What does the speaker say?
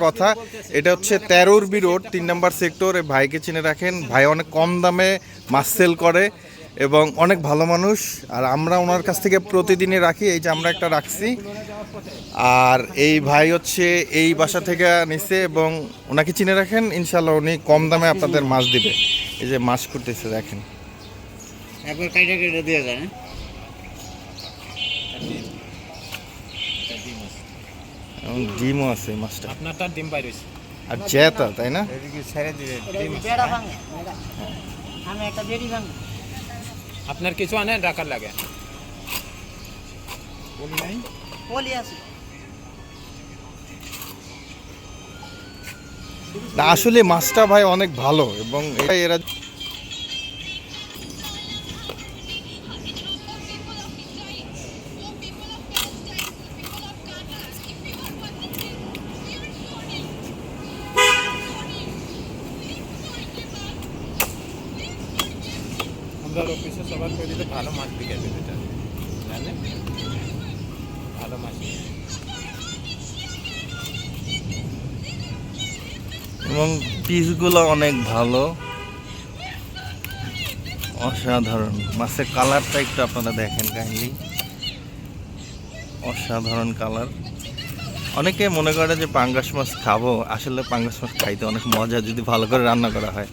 কথা, এটা হচ্ছে 13 রোড 3 নম্বর সেক্টর। ভাইকে চিনে রাখেন, ভাই অনেক কম দামে মাছ সেল করে এবং অনেক ভালো মানুষ। আর আমরা ওনার কাছ থেকে প্রতিদিনই রাখি, এই যে আমরা একটা রাখছি। আর এই ভাই হচ্ছে এই বাসা থেকে নিছে এবং ওনাকে চিনে রাখেন, ইনশাল্লাহ উনি কম দামে আপনাদের মাছ দিবে। এই যে মাছ করতেছে দেখেন, একবার কাইটা কেটে দিয়ে যায়। ডিমও আছে মাছটা, আপনারটা ডিম বাইরে হইছে আর জেতা, তাই না? এদিকে ছেড়ে দিলে আমি একটা বেরি ভাঙ আপনার কিছু আনেন রাখার লাগে বলি নাই পলি আছে। না আসলে মাছটা ভাই অনেক ভালো এবং এরা আমরা অফিসে সবার করে দিতে ভালো মাছ বিকে দেবে এটা জানেন, ভালো মাছ এবং পিসগুলো অনেক ভালো, অসাধারণ। মাছের কালারটা একটু আপনারা দেখেন কাইন্ডলি, অসাধারণ কালার। অনেকে মনে করে যে পাঙ্গাস মাছ খাবো, আসলে পাঙ্গাস মাছ খাইতে অনেক মজা যদি ভালো করে রান্না করা হয়।